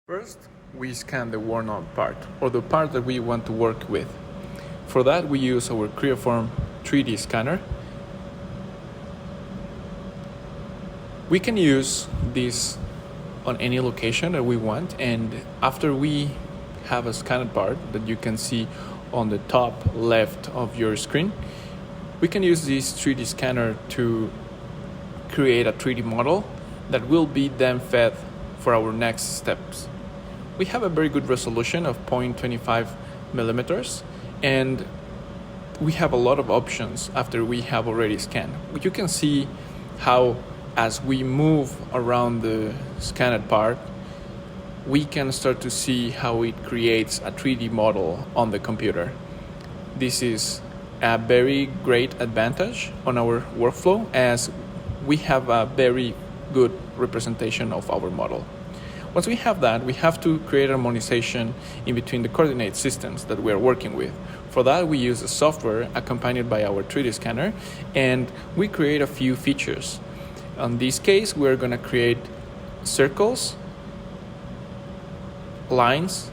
First, we scan the worn-out part, or the part that we want to work with. For that, we use our Creaform 3D scanner. We can use this on any location that we want, and after we have a scanned part that you can see on the top left of your screen, we can use this 3D scanner to create a 3D model that will be then fed for our next steps. We have a very good resolution of 0.25 millimeters, and we have a lot of options after we have already scanned. You can see how as we move around the scanned part, we can start to see how it creates a 3D model on the computer. This is a very great advantage on our workflow, as we have a very good representation of our model. Once we have that, we have to create harmonization in between the coordinate systems that we are working with. For that, we use a software accompanied by our 3D scanner, and we create a few features. In this case, we're going to create circles, lines,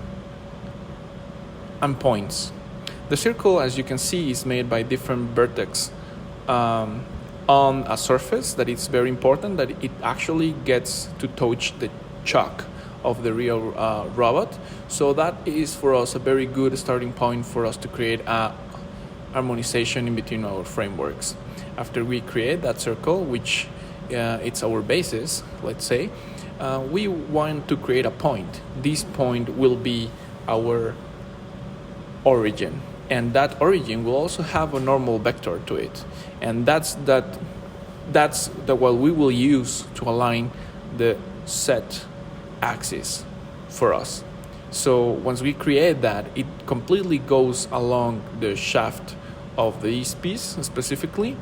and points. The circle, as you can see, is made by different vertex on a surface that it's very important that it actually gets to touch the chuck of the real robot. So that is for us a very good starting point for us to create a harmonization in between our frameworks. After we create that circle, which it's our basis, let's say, we want to create a point. This point will be our origin, and that origin will also have a normal vector to it, and that's what we will use to align the set axis for us. So once we create that, it completely goes along the shaft of the east piece specifically,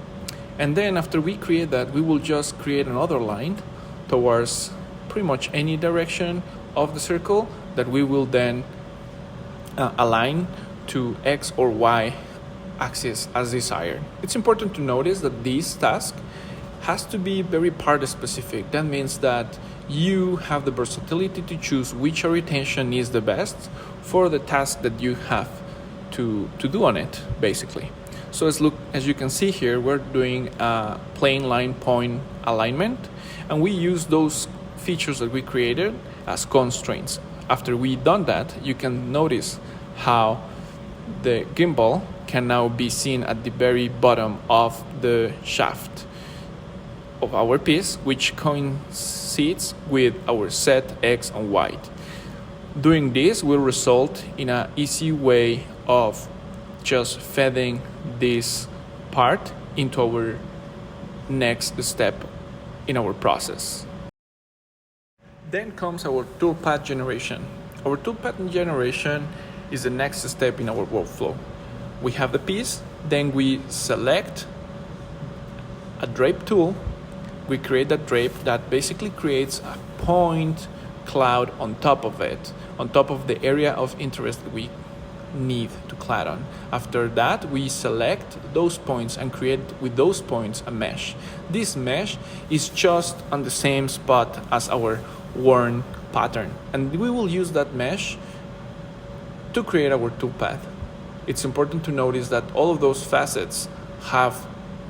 and then after we create that, we will just create another line towards pretty much any direction of the circle that we will then align to X or Y axis as desired. It's important to notice that this task has to be very part specific. That means that you have the versatility to choose which orientation is the best for the task that you have to do on it, basically. So as you can see here, we're doing a plane line point alignment, and we use those features that we created as constraints. After we've done that, you can notice how the gimbal can now be seen at the very bottom of the shaft of our piece, which coincides with our set X and Y. Doing this will result in an easy way of just feeding this part into our next step in our process. Then comes our toolpath generation. Our toolpath generation is the next step in our workflow. We have the piece, then we select a drape tool. We create that drape that basically creates a point cloud on top of it, on top of the area of interest that we need to clad on. After that, we select those points and create with those points a mesh. This mesh is just on the same spot as our worn pattern, and we will use that mesh to create our toolpath. It's important to notice that all of those facets have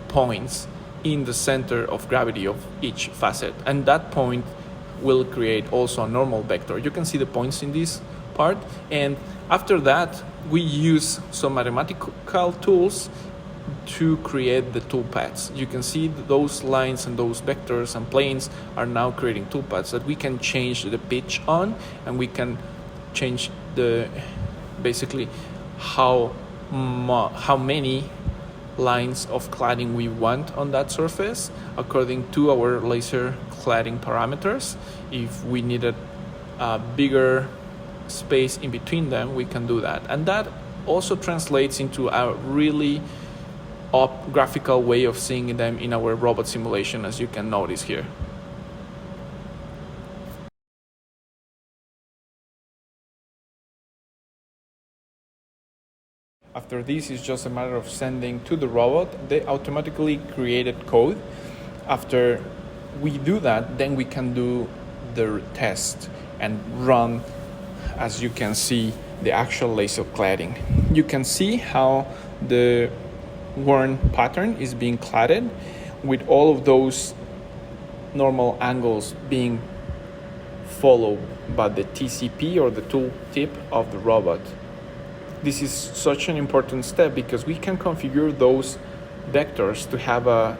points in the center of gravity of each facet, and that point will create also a normal vector. You can see the points in this part, and after that we use some mathematical tools to create the toolpaths. You can see those lines and those vectors and planes are now creating toolpaths that we can change the pitch on, and we can change the basically how many lines of cladding we want on that surface according to our laser cladding parameters. If we needed a bigger space in between them, we can do that, and that also translates into a really graphical way of seeing them in our robot simulation, as you can notice here. After this, it's just a matter of sending to the robot the automatically created code. After we do that, then we can do the test and run, as you can see, the actual laser cladding. You can see how the worn pattern is being cladded with all of those normal angles being followed by the TCP or the tool tip of the robot. This is such an important step because we can configure those vectors to have a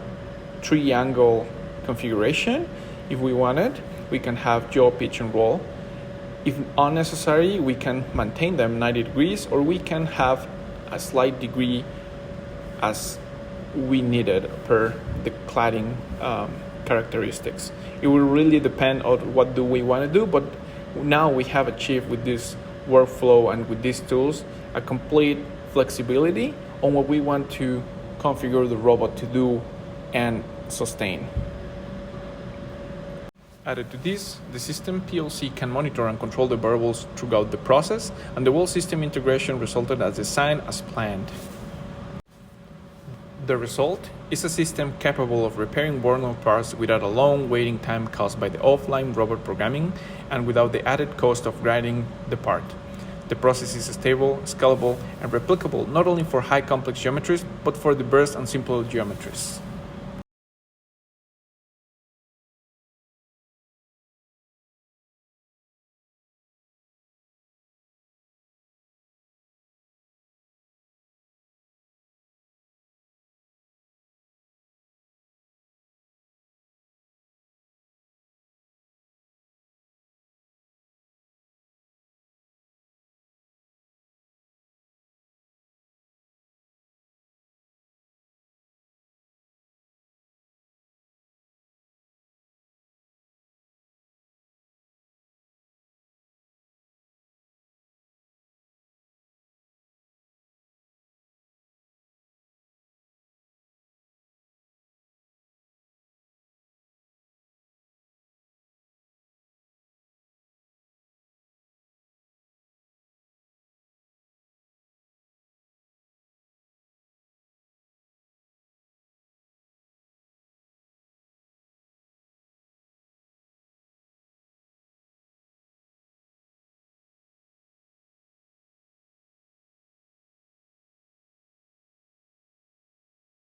triangle configuration if we want it. We can have yaw, pitch, and roll. If unnecessary, we can maintain them 90 degrees, or we can have a slight degree as we needed per the cladding characteristics. It will really depend on what do we want to do, but now we have achieved with this workflow and with these tools a complete flexibility on what we want to configure the robot to do and sustain. Added to this, the system PLC can monitor and control the variables throughout the process, and the whole system integration resulted as designed as planned. The result is a system capable of repairing worn-out parts without a long waiting time caused by the offline robot programming and without the added cost of grinding the part. The process is stable, scalable, and replicable not only for high complex geometries, but for the burst and simple geometries.